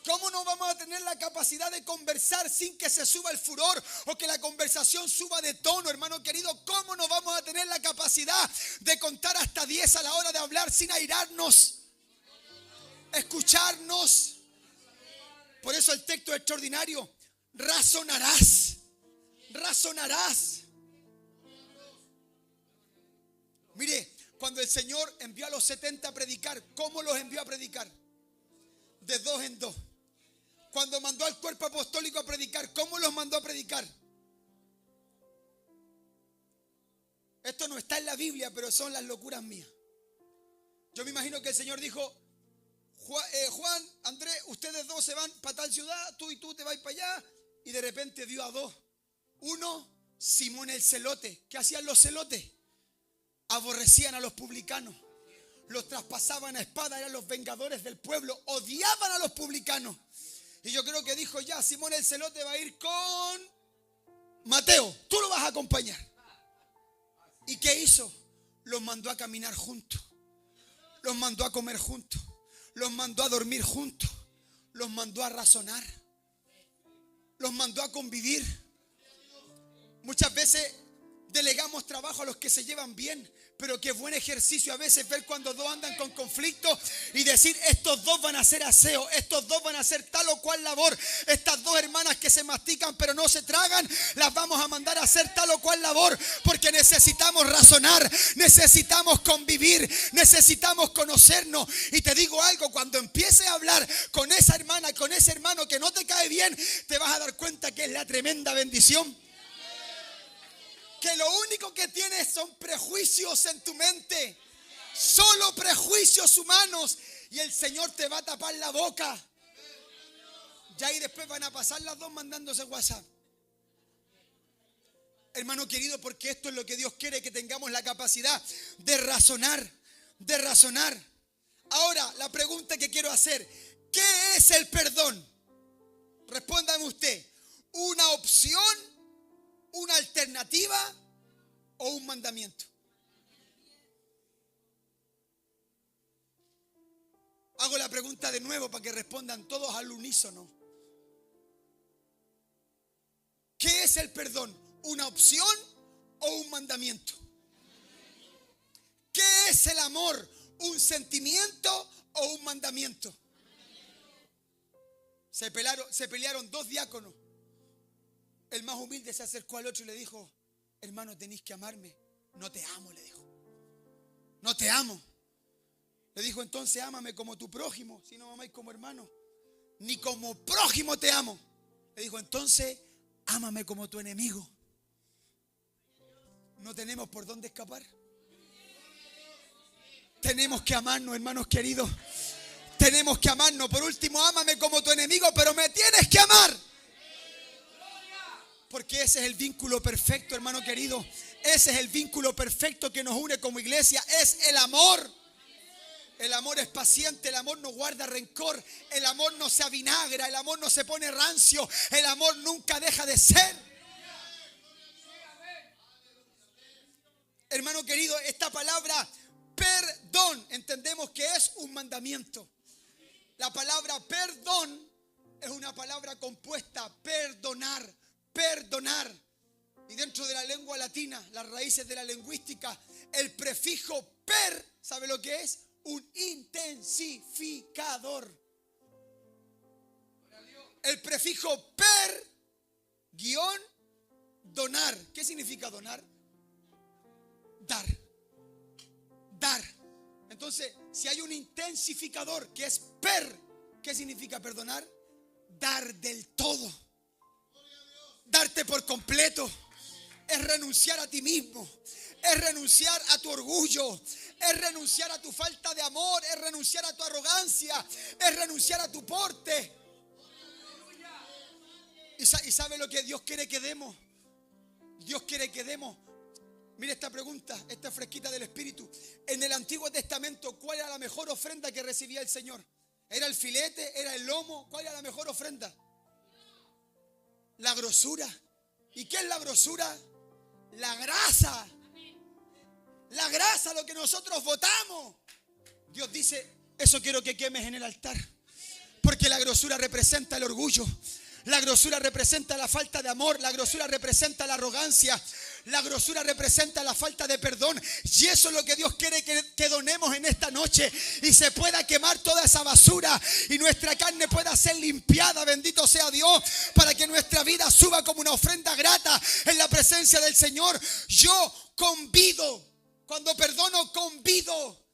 ¿Cómo no vamos a tener la capacidad de conversar sin que se suba el furor o que la conversación suba de tono, hermano querido? ¿Cómo no vamos a tener la capacidad de contar hasta 10 a la hora de hablar sin airarnos? Escucharnos. Por eso el texto es extraordinario. Razonarás. Razonarás. Mire, cuando el Señor envió a los 70 a predicar, ¿cómo los envió a predicar? De 2 en 2. Cuando mandó al cuerpo apostólico a predicar, ¿cómo los mandó a predicar? Esto no está en la Biblia, pero son las locuras mías. Yo me imagino que el Señor dijo: Juan, Andrés, ustedes dos se van para tal ciudad, tú y tú te vais para allá. Y de repente vio a dos. Uno, Simón el celote. ¿Qué hacían los celotes? Aborrecían a los publicanos. Los traspasaban a espada, eran los vengadores del pueblo. Odiaban a los publicanos. Y yo creo que dijo, ya, Simón el celote va a ir con Mateo. Tú lo vas a acompañar. ¿Y qué hizo? Los mandó a caminar juntos. Los mandó a comer juntos. Los mandó a dormir juntos. Los mandó a razonar. Los mandó a convivir. Muchas veces delegamos trabajo a los que se llevan bien, pero qué buen ejercicio a veces ver cuando dos andan con conflicto y decir, estos dos van a hacer aseo, estos dos van a hacer tal o cual labor, estas dos hermanas que se mastican pero no se tragan, las vamos a mandar a hacer tal o cual labor, porque necesitamos razonar, necesitamos convivir, necesitamos conocernos. Y te digo algo, cuando empieces a hablar con esa hermana, con ese hermano que no te cae bien, te vas a dar cuenta que es la tremenda bendición. Que lo único que tienes son prejuicios en tu mente. Solo prejuicios humanos. Y el Señor te va a tapar la boca. Ya ahí después van a pasar las dos mandándose WhatsApp. Hermano querido, porque esto es lo que Dios quiere, que tengamos la capacidad de razonar. De razonar. Ahora, la pregunta que quiero hacer. ¿Qué es el perdón? Respóndame usted. ¿Una opción? ¿Una alternativa o un mandamiento? Hago la pregunta de nuevo para que respondan todos al unísono. ¿Qué es el perdón? ¿Una opción o un mandamiento? ¿Qué es el amor? ¿Un sentimiento o un mandamiento? Se pelearon dos diáconos. El más humilde se acercó al otro y le dijo, hermano, tenéis que amarme. No te amo, le dijo. No te amo. Le dijo, entonces ámame como tu prójimo, si no me amáis como hermano. Ni como prójimo te amo. Le dijo, entonces ámame como tu enemigo. No tenemos por dónde escapar. Tenemos que amarnos, hermanos queridos. Tenemos que amarnos. Por último, ámame como tu enemigo, pero me tienes que amar. Porque ese es el vínculo perfecto, hermano querido. Ese es el vínculo perfecto que nos une como iglesia. Es el amor. El amor es paciente, el amor no guarda rencor, el amor no se avinagra, el amor no se pone rancio, el amor nunca deja de ser. Hermano querido, esta palabra perdón, entendemos que es un mandamiento. La palabra perdón es una palabra compuesta, perdonar. Perdonar. Y dentro de la lengua latina, las raíces de la lingüística, el prefijo per, ¿sabe lo que es? Un intensificador. El prefijo per, guión, donar. ¿Qué significa donar? Dar. Dar. Entonces, si hay un intensificador que es per, ¿qué significa perdonar? Dar del todo. Darte por completo. Es renunciar a ti mismo. Es renunciar a tu orgullo. Es renunciar a tu falta de amor. Es renunciar a tu arrogancia. Es renunciar a tu porte. ¿Y sabe lo que Dios quiere que demos? Dios quiere que demos. Mire esta pregunta, esta fresquita del Espíritu. En el Antiguo Testamento, ¿cuál era la mejor ofrenda que recibía el Señor? ¿Era el filete? ¿Era el lomo? ¿Cuál era la mejor ofrenda? La grosura. ¿Y qué es la grosura? La grasa. La grasa, lo que nosotros votamos. Dios dice, eso quiero que quemes en el altar. Porque la grosura representa el orgullo. La grosura representa la falta de amor. La grosura representa la arrogancia. La grosura representa la falta de perdón. Y eso es lo que Dios quiere que donemos en esta noche. Y se pueda quemar toda esa basura. Y nuestra carne pueda ser limpiada. Bendito sea Dios. Para que nuestra vida suba como una ofrenda grata en la presencia del Señor. Yo convido. Cuando perdono, convido.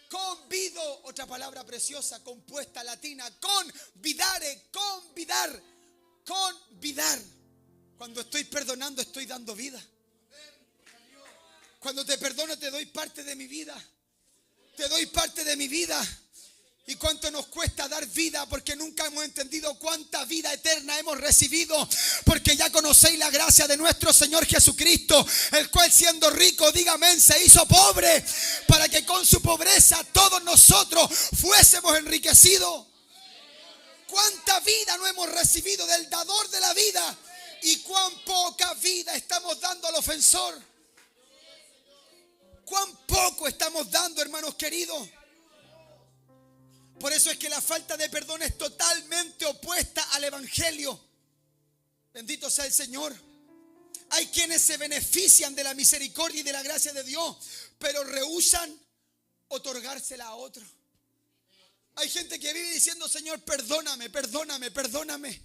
Convido. Otra palabra preciosa, compuesta, latina. Convidare. Convidar. Convidar. Cuando estoy perdonando, estoy dando vida. Cuando te perdono, te doy parte de mi vida. Te doy parte de mi vida. ¿Y cuánto nos cuesta dar vida? Porque nunca hemos entendido cuánta vida eterna hemos recibido. Porque ya conocéis la gracia de nuestro Señor Jesucristo, el cual siendo rico, dígame, se hizo pobre, para que con su pobreza todos nosotros fuésemos enriquecidos. ¿Cuánta vida no hemos recibido del dador de la vida? Y cuán poca vida estamos dando al ofensor. Cuán poco estamos dando, hermanos queridos. Por eso es que la falta de perdón es totalmente opuesta al evangelio. Bendito sea el Señor. Hay quienes se benefician de la misericordia y de la gracia de Dios, pero rehúsan otorgársela a otro. Hay gente que vive diciendo: Señor, perdóname, perdóname, perdóname.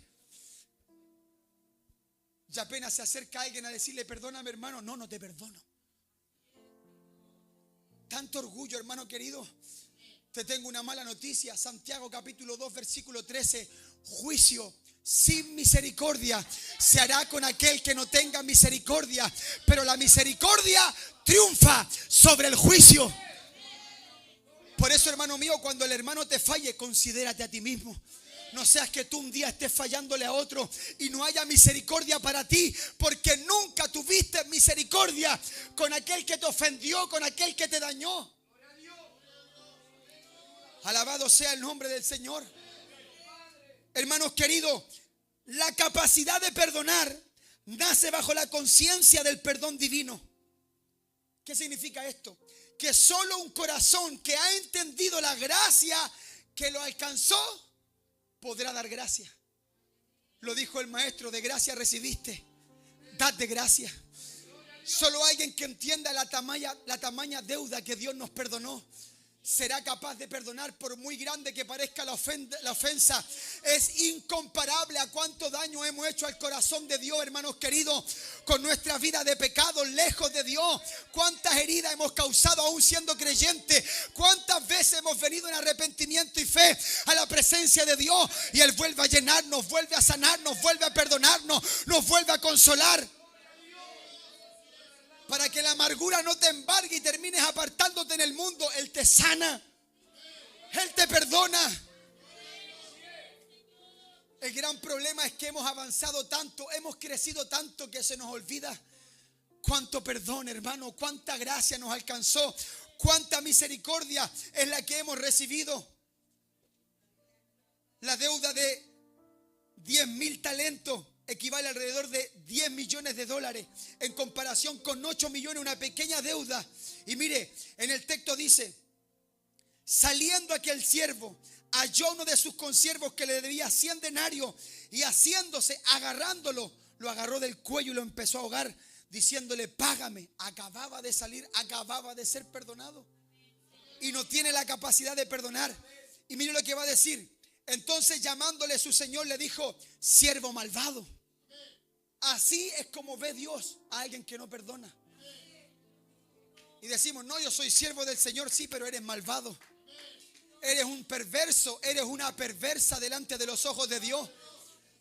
Y apenas se acerca alguien a decirle: perdóname, hermano, no te perdono. Tanto orgullo, hermano querido. Te tengo una mala noticia. Santiago capítulo 2 versículo 13. Juicio sin misericordia se hará con aquel que no tenga misericordia, pero la misericordia triunfa sobre el juicio. Por eso, hermano mío, cuando el hermano te falle, considérate a ti mismo. No seas que tú un día estés fallándole a otro y no haya misericordia para ti, porque nunca tuviste misericordia con aquel que te ofendió, con aquel que te dañó. Alabado sea el nombre del Señor. Hermanos queridos, la capacidad de perdonar nace bajo la conciencia del perdón divino. ¿Qué significa esto? Que solo un corazón que ha entendido la gracia que lo alcanzó podrá dar gracia. Lo dijo el maestro: de gracia recibiste, dad de gracia. Solo alguien que entienda la tamaña deuda que Dios nos perdonó será capaz de perdonar, por muy grande que parezca la ofensa. Es incomparable a cuánto daño hemos hecho al corazón de Dios, hermanos queridos, con nuestra vida de pecado lejos de Dios. Cuántas heridas hemos causado aún siendo creyentes. Cuántas veces hemos venido en arrepentimiento y fe a la presencia de Dios, y Él vuelve a llenarnos, vuelve a sanarnos, vuelve a perdonarnos, nos vuelve a consolar. Para que la amargura no te embargue y termines apartándote en el mundo. Él te sana, Él te perdona. El gran problema es que hemos avanzado tanto, hemos crecido tanto, que se nos olvida cuánto perdón, hermano, cuánta gracia nos alcanzó, cuánta misericordia es la que hemos recibido. La deuda de 10,000 talentos equivale a alrededor de 10 millones de dólares. En comparación con 8 millones, una pequeña deuda. Y mire, en el texto dice: saliendo aquel siervo, halló uno de sus consiervos que le debía 100 denarios, y haciéndose, agarrándolo, lo agarró del cuello y lo empezó a ahogar, diciéndole: págame. Acababa de salir, acababa de ser perdonado, y no tiene la capacidad de perdonar. Y mire lo que va a decir. Entonces, llamándole su señor, le dijo: siervo malvado. Así es como ve Dios a alguien que no perdona. Y decimos: no, yo soy siervo del Señor. Sí, pero eres malvado. Eres un perverso, eres una perversa delante de los ojos de Dios.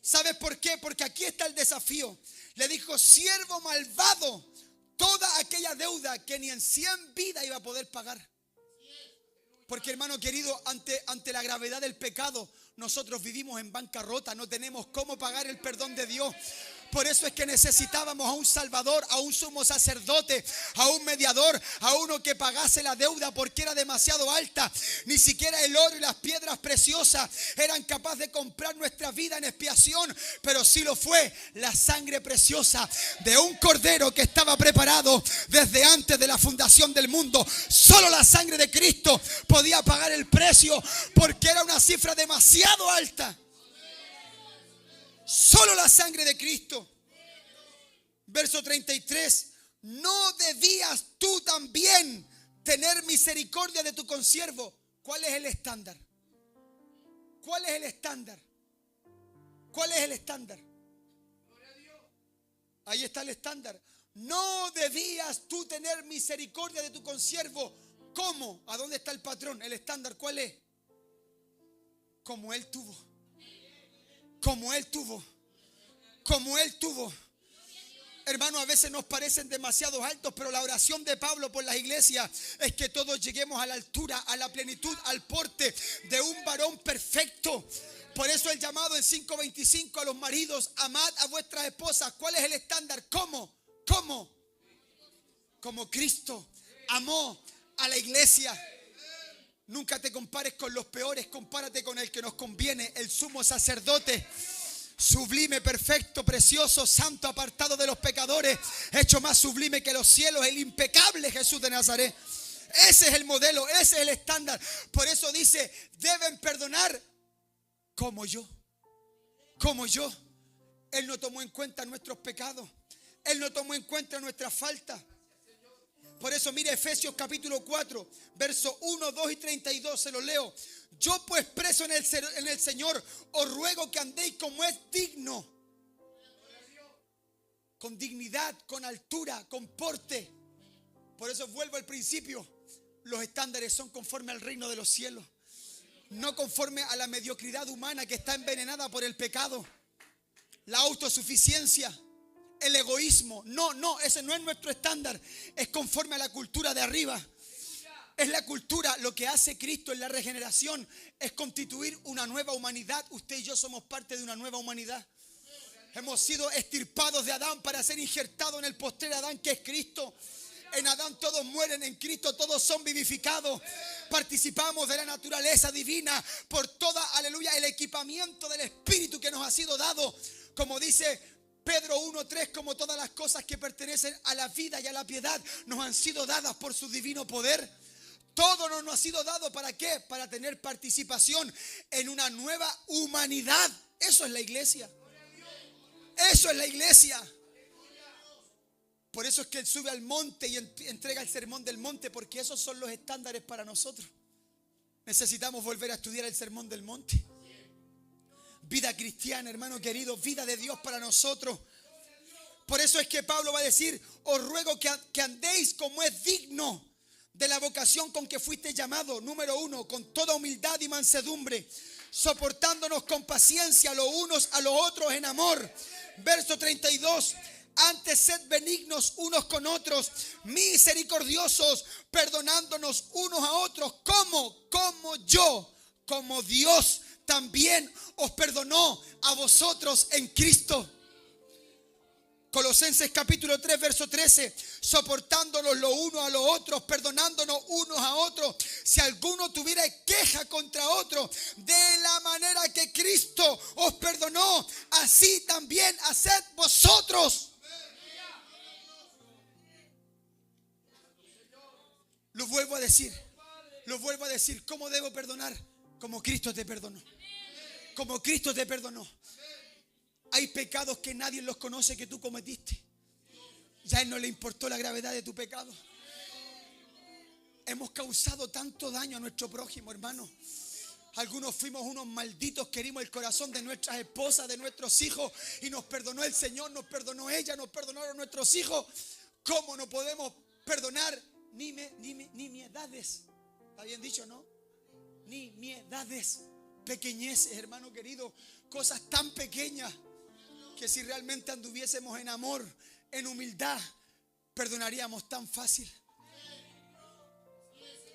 ¿Sabes por qué? Porque aquí está el desafío. Le dijo: siervo malvado, toda aquella deuda que ni en 100 vidas iba a poder pagar. Porque, hermano querido, ante la gravedad del pecado, nosotros vivimos en bancarrota. No tenemos cómo pagar el perdón de Dios. Por eso es que necesitábamos a un Salvador, a un sumo sacerdote, a un mediador, a uno que pagase la deuda, porque era demasiado alta. Ni siquiera el oro y las piedras preciosas eran capaces de comprar nuestra vida en expiación, pero sí lo fue la sangre preciosa de un cordero que estaba preparado desde antes de la fundación del mundo. Solo la sangre de Cristo podía pagar el precio, porque era una cifra demasiado alta. Solo la sangre de Cristo. Verso 33. ¿No debías tú también tener misericordia de tu consiervo? ¿Cuál es el estándar? ¿Cuál es el estándar? ¿Cuál es el estándar? Ahí está el estándar. ¿No debías tú tener misericordia de tu consiervo? ¿Cómo? ¿A dónde está el patrón? El estándar, ¿cuál es? Como él tuvo. Como él tuvo. Como él tuvo. Hermano, a veces nos parecen demasiado altos, pero la oración de Pablo por las iglesias es que todos lleguemos a la altura, a la plenitud, al porte de un varón perfecto. Por eso el llamado en 5:25 a los maridos: amad a vuestras esposas. ¿Cuál es el estándar? ¿Cómo? Como Cristo amó a la iglesia. Nunca te compares con los peores, compárate con el que nos conviene, el sumo sacerdote. Sublime, perfecto, precioso, santo, apartado de los pecadores, hecho más sublime que los cielos, el impecable Jesús de Nazaret. Ese es el modelo, ese es el estándar. Por eso dice: deben perdonar como yo. Él no tomó en cuenta nuestros pecados. Él no tomó en cuenta nuestras faltas. Por eso mire Efesios capítulo 4, versos 1, 2 y 32, se los leo. Yo pues, preso en el Señor, os ruego que andéis como es digno, con dignidad, con altura, con porte. Por eso vuelvo al principio: los estándares son conforme al reino de los cielos, no conforme a la mediocridad humana que está envenenada por el pecado, la autosuficiencia, el egoísmo. No, ese no es nuestro estándar. Es conforme a la cultura de arriba. Es la cultura. Lo que hace Cristo en la regeneración es constituir una nueva humanidad. Usted y yo somos parte de una nueva humanidad. Hemos sido extirpados de Adán para ser injertados en el postrer Adán, que es Cristo. En Adán todos mueren, en Cristo todos son vivificados. Participamos de la naturaleza divina por toda, aleluya, el equipamiento del Espíritu que nos ha sido dado. Como dice Pedro 1:3, como todas las cosas que pertenecen a la vida y a la piedad nos han sido dadas por su divino poder. Todo nos ha sido dado, ¿para qué? Para tener participación en una nueva humanidad. Eso es la iglesia. Eso es la iglesia. Por eso es que Él sube al monte y entrega el sermón del monte, porque esos son los estándares para nosotros. Necesitamos volver a estudiar el sermón del monte. Vida cristiana, hermano querido, vida de Dios para nosotros. Por eso es que Pablo va a decir: os ruego que andéis como es digno de la vocación con que fuiste llamado. Número 1, con toda humildad y mansedumbre, soportándonos con paciencia los unos a los otros en amor. Verso 32. Antes sed benignos unos con otros, misericordiosos, perdonándonos unos a otros. ¿Cómo? Como Dios también os perdonó a vosotros en Cristo. Colosenses capítulo 3, verso 13. Soportándonos los unos a los otros, perdonándonos unos a otros. Si alguno tuviera queja contra otro, de la manera que Cristo os perdonó, así también haced vosotros. Lo vuelvo a decir. ¿Cómo debo perdonar? Como Cristo te perdonó. Como Cristo te perdonó. Hay pecados que nadie los conoce que tú cometiste. Ya a Él no le importó la gravedad de tu pecado. Hemos causado tanto daño a nuestro prójimo, hermano. Algunos fuimos unos malditos que herimos el corazón de nuestras esposas, de nuestros hijos, y nos perdonó el Señor, nos perdonó ella, nos perdonaron nuestros hijos. ¿Cómo no podemos perdonar nimiedades? ¿Está bien dicho, no? Nimiedades, pequeñeces, hermano querido, cosas tan pequeñas que si realmente anduviésemos en amor, en humildad, perdonaríamos tan fácil.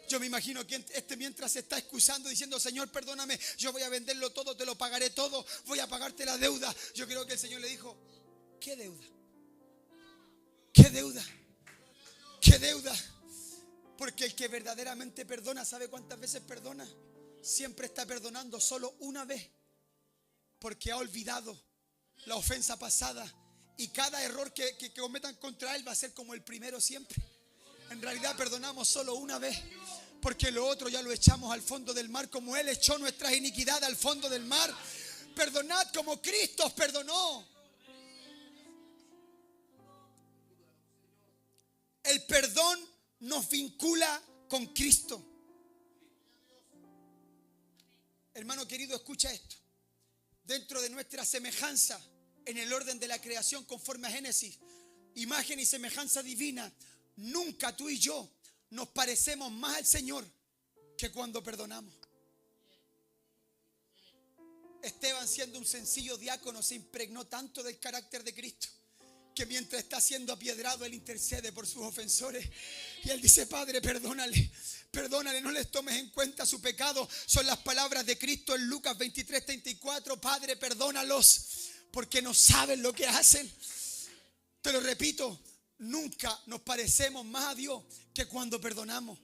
Yo me imagino que mientras se está excusando diciendo: Señor, perdóname, yo voy a venderlo todo, te lo pagaré todo, voy a pagarte la deuda. Yo creo que el Señor le dijo: ¿qué deuda? ¿Qué deuda? ¿Qué deuda? Porque el que verdaderamente perdona, ¿sabe cuántas veces perdona? Siempre está perdonando solo una vez, porque ha olvidado la ofensa pasada, y cada error que cometan contra Él va a ser como el primero siempre. En realidad perdonamos solo una vez, porque lo otro ya lo echamos al fondo del mar, como Él echó nuestras iniquidades al fondo del mar. Perdonad como Cristo os perdonó. El perdón nos vincula con Cristo. Hermano querido, escucha esto. Dentro de nuestra semejanza en el orden de la creación conforme a Génesis, imagen y semejanza divina, nunca tú y yo nos parecemos más al Señor que cuando perdonamos. Esteban, siendo un sencillo diácono, se impregnó tanto del carácter de Cristo que mientras está siendo apiedrado, él intercede por sus ofensores. Y él dice: Padre, perdónale, perdónale, no les tomes en cuenta su pecado. Son las palabras de Cristo en Lucas 23:34. Padre, perdónalos, porque no saben lo que hacen. Te lo repito, nunca nos parecemos más a Dios que cuando perdonamos.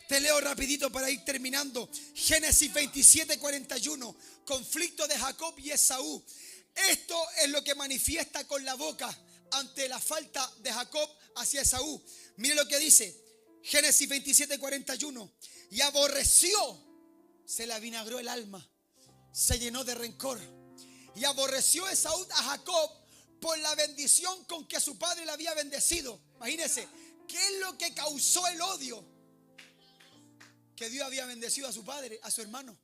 Te leo rapidito para ir terminando. Génesis 27:41. Conflicto de Jacob y Esaú. Esto es lo que manifiesta con la boca ante la falta de Jacob hacia Esaú. Mire lo que dice Génesis 27:41. Y aborreció, se le avinagró el alma, se llenó de rencor. Y aborreció Esaú a Jacob por la bendición con que su padre le había bendecido. Imagínense, ¿qué es lo que causó el odio? Que Dios había bendecido a su padre, a su hermano.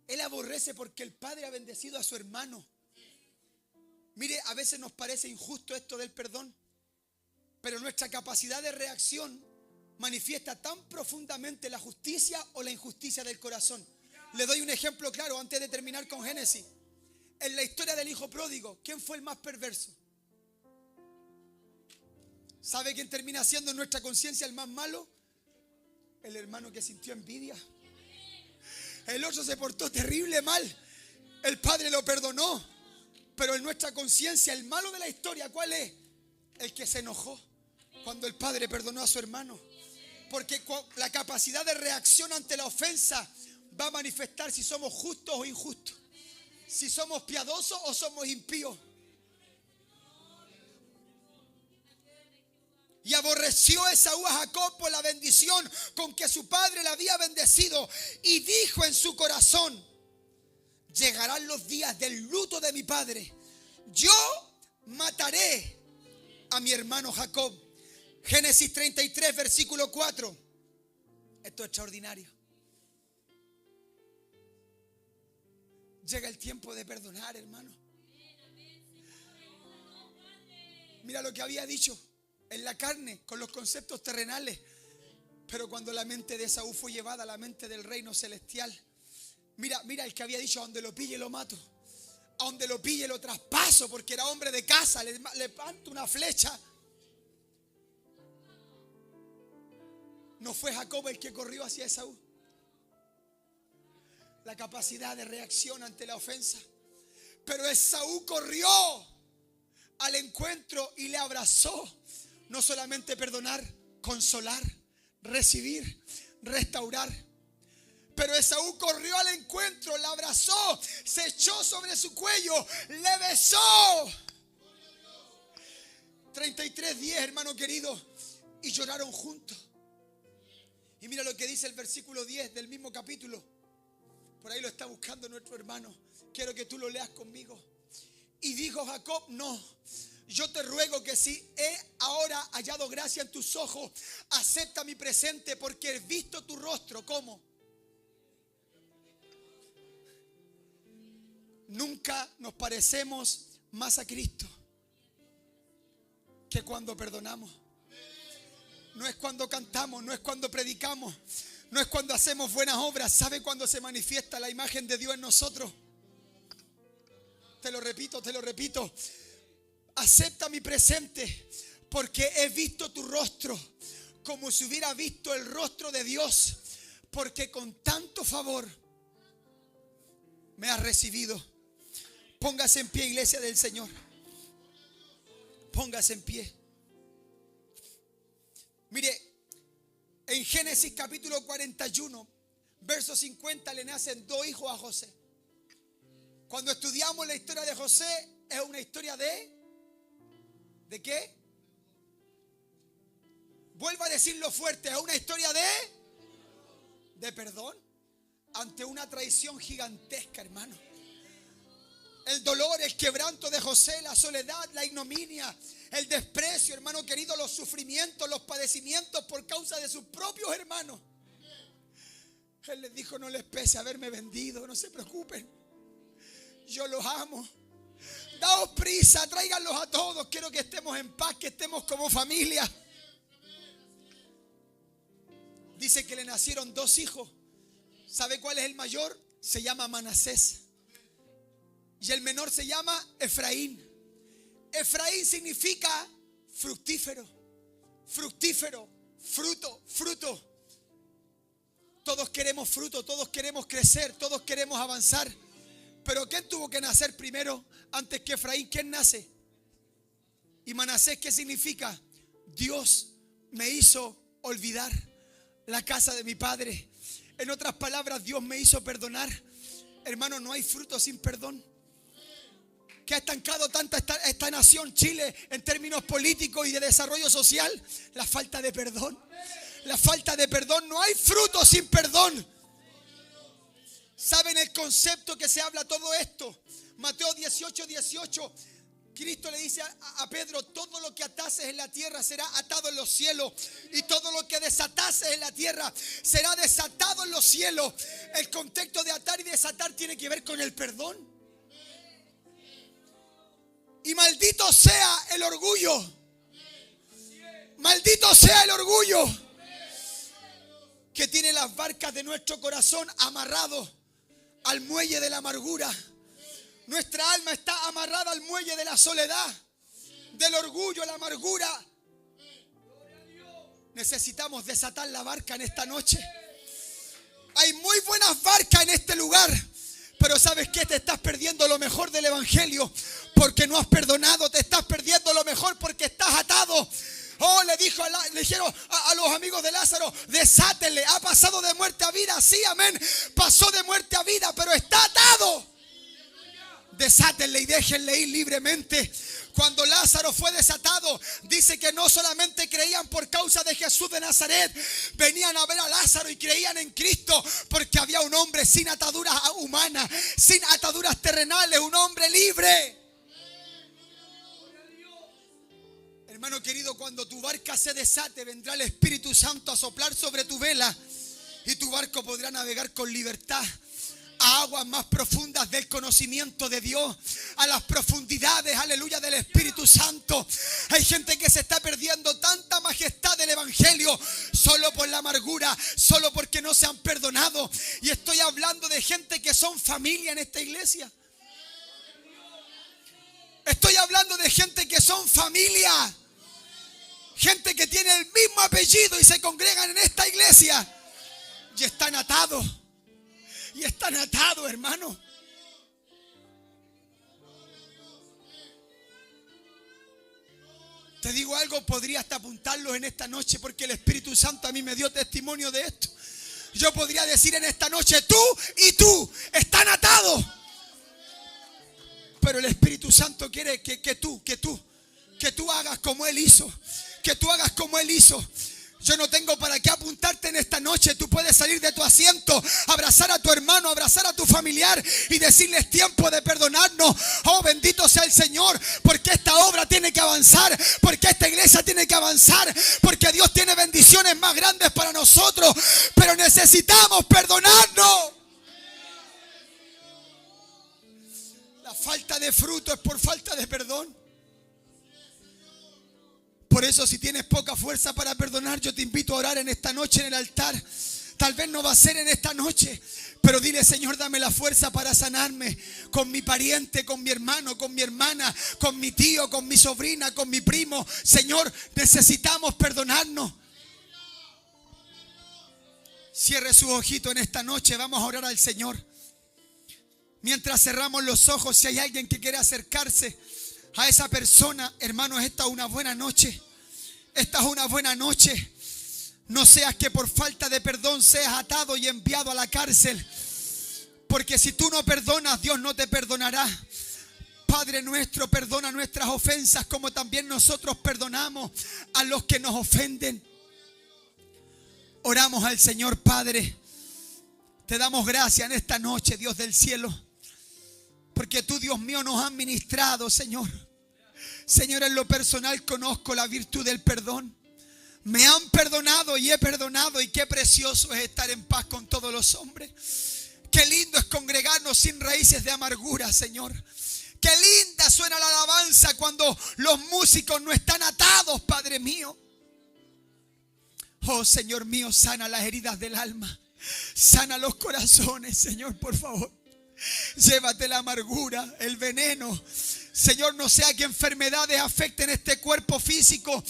Él aborrece porque el padre ha bendecido a su hermano. Mire, a veces nos parece injusto esto del perdón, pero nuestra capacidad de reacción manifiesta tan profundamente la justicia o la injusticia del corazón. Le doy un ejemplo claro antes de terminar con Génesis. En la historia del hijo pródigo, ¿quién fue el más perverso? ¿Sabe quién termina siendo en nuestra conciencia el más malo? El hermano que sintió envidia. El otro se portó terrible mal. El padre lo perdonó. Pero en nuestra conciencia, el malo de la historia, ¿cuál es? El que se enojó cuando el padre perdonó a su hermano. Porque la capacidad de reacción ante la ofensa va a manifestar si somos justos o injustos. Si somos piadosos o somos impíos. Y aborreció Esaú a Jacob por la bendición con que su padre le había bendecido. Y dijo en su corazón: llegarán los días del luto de mi padre. Yo mataré a mi hermano Jacob. Génesis 33, versículo 4. Esto es extraordinario. Llega el tiempo de perdonar, hermano. Mira lo que había dicho en la carne, con los conceptos terrenales. Pero cuando la mente de Esaú fue llevada a la mente del reino celestial, mira el que había dicho: a donde lo pille lo mato, a donde lo pille lo traspaso, porque era hombre de casa, le planto una flecha. No fue Jacob el que corrió hacia Esaú. La capacidad de reacción ante la ofensa. Pero Esaú corrió al encuentro y le abrazó. No solamente perdonar, consolar, recibir, restaurar. Pero Esaú corrió al encuentro, la abrazó, se echó sobre su cuello, le besó. 33:10, hermano querido. Y lloraron juntos. Y mira lo que dice el versículo 10 del mismo capítulo. Por ahí lo está buscando nuestro hermano. Quiero que tú lo leas conmigo. Y dijo Jacob: no, yo te ruego que si he ahora hallado gracia en tus ojos, acepta mi presente, porque he visto tu rostro. ¿Cómo? Nunca nos parecemos más a Cristo que cuando perdonamos. No es cuando cantamos, no es cuando predicamos, no es cuando hacemos buenas obras. ¿Sabe cuándo se manifiesta la imagen de Dios en nosotros? Te lo repito. Acepta mi presente, porque he visto tu rostro como si hubiera visto el rostro de Dios, porque con tanto favor me has recibido. Póngase en pie, iglesia del Señor. Póngase en pie. Mire, en Génesis capítulo 41, verso 50, le nacen 2 hijos a José. Cuando estudiamos la historia de José, es una historia ¿de qué? Vuelvo a decirlo fuerte, es una historia de perdón ante una traición gigantesca, hermano. El dolor, el quebranto de José, la soledad, la ignominia, el desprecio, hermano querido, los sufrimientos, los padecimientos por causa de sus propios hermanos. Él les dijo: no les pese haberme vendido, no se preocupen, yo los amo. Daos prisa, tráiganlos a todos, quiero que estemos en paz, que estemos como familia. Dice que le nacieron 2 hijos. ¿Sabe cuál es el mayor? Se llama Manasés. Y el menor se llama Efraín. Efraín significa fructífero. Fructífero, fruto, fruto. Todos queremos fruto, todos queremos crecer, todos queremos avanzar. Pero ¿quién tuvo que nacer primero antes que Efraín? ¿Quién nace? Y Manasés, ¿qué significa? Dios me hizo olvidar la casa de mi padre. En otras palabras, Dios me hizo perdonar. Hermano, no hay fruto sin perdón. ¿Qué ha estancado tanto esta nación, Chile, en términos políticos y de desarrollo social? La falta de perdón. La falta de perdón. No hay fruto sin perdón. ¿Saben el concepto que se habla todo esto? Mateo 18:18. Cristo le dice a Pedro: todo lo que atases en la tierra será atado en los cielos, y todo lo que desatases en la tierra será desatado en los cielos. El contexto de atar y desatar tiene que ver con el perdón. Y maldito sea el orgullo. Maldito sea el orgullo que tiene las barcas de nuestro corazón amarrado al muelle de la amargura. Nuestra alma está amarrada al muelle de la soledad, del orgullo, la amargura. Necesitamos desatar la barca en esta noche. Hay muy buenas barcas en este lugar, pero ¿sabes qué? Te estás perdiendo lo mejor del evangelio porque no has perdonado. Te estás perdiendo lo mejor porque estás atado. Oh, le dijeron a los amigos de Lázaro: desátenle. Ha pasado de muerte a vida. Sí, amén. Pasó de muerte a vida, pero está atado. Desátenle y déjenle ir libremente. Cuando Lázaro fue desatado, dice que no solamente creían por causa de Jesús de Nazaret, venían a ver a Lázaro y creían en Cristo porque había un hombre sin ataduras humanas, sin ataduras terrenales, un hombre libre. Hermano querido, cuando tu barca se desate, vendrá el Espíritu Santo a soplar sobre tu vela y tu barco podrá navegar con libertad a aguas más profundas del conocimiento de Dios, a las profundidades, aleluya, del Espíritu Santo. Hay gente que se está perdiendo tanta majestad del evangelio solo por la amargura, solo porque no se han perdonado. Y estoy hablando de gente que son familia en esta iglesia. Estoy hablando de gente que son familia, gente que tiene el mismo apellido y se congregan en esta iglesia y están atados. Y están atados, hermano. Te digo algo, podría hasta apuntarlos en esta noche porque el Espíritu Santo a mí me dio testimonio de esto. Yo podría decir en esta noche: tú y tú están atados. Pero el Espíritu Santo quiere que tú hagas como Él hizo. Que tú hagas como Él hizo. Yo no tengo para qué apuntarte en esta noche. Tú puedes salir de tu asiento, abrazar a tu hermano, abrazar a tu familiar y decirles: tiempo de perdonarnos. Oh, bendito sea el Señor, porque esta obra tiene que avanzar, porque esta iglesia tiene que avanzar, porque Dios tiene bendiciones más grandes para nosotros, pero necesitamos perdonarnos. La falta de fruto es por falta de perdón. Por eso, si tienes poca fuerza para perdonar, yo te invito a orar en esta noche en el altar. Tal vez no va a ser en esta noche, pero dile: Señor, dame la fuerza para sanarme con mi pariente, con mi hermano, con mi hermana, con mi tío, con mi sobrina, con mi primo. Señor, necesitamos perdonarnos. Cierre sus ojitos en esta noche. Vamos a orar al Señor. Mientras cerramos los ojos, si hay alguien que quiere acercarse a esa persona, hermanos, esta es una buena noche. Esta es una buena noche. No seas que por falta de perdón seas atado y enviado a la cárcel. Porque si tú no perdonas, Dios no te perdonará. Padre nuestro, perdona nuestras ofensas como también nosotros perdonamos a los que nos ofenden. Oramos al Señor. Padre, te damos gracias en esta noche, Dios del cielo, porque tú, Dios mío, nos has ministrado, Señor. Señor, en lo personal conozco la virtud del perdón. Me han perdonado y he perdonado, y qué precioso es estar en paz con todos los hombres. Qué lindo es congregarnos sin raíces de amargura, Señor. Qué linda suena la alabanza cuando los músicos no están atados, Padre mío. Oh, Señor mío, sana las heridas del alma. Sana los corazones, Señor, por favor. Llévate la amargura, el veneno. Señor, no sea que enfermedades afecten este cuerpo físico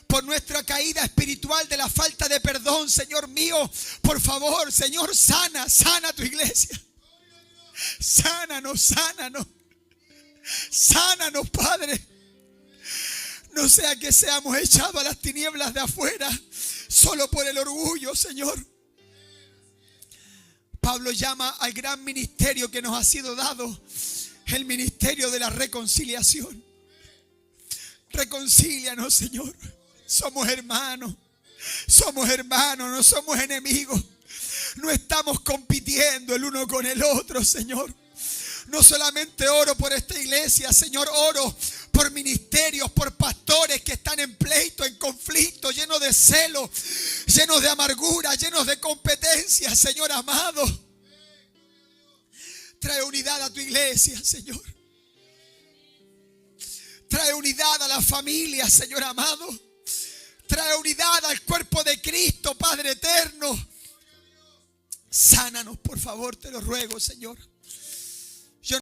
por nuestra caída espiritual de la falta de perdón. Señor mío, por favor, Señor, sana tu iglesia. Sánanos. Sánanos, Padre. No sea que seamos echados a las tinieblas de afuera solo por el orgullo, Señor. Pablo llama al gran ministerio que nos ha sido dado, el ministerio de la reconciliación. Reconcílianos, Señor. Somos hermanos, no somos enemigos. No estamos compitiendo el uno con el otro, Señor. No solamente oro por esta iglesia, Señor, oro por ministerios, por pastores que están en pleito, en conflicto, llenos de celo, llenos de amargura, llenos de competencia, Señor amado. Trae unidad a tu iglesia, Señor. Trae unidad a la familia, Señor amado. Trae unidad al cuerpo de Cristo, Padre eterno. Sánanos, por favor, te lo ruego, Señor.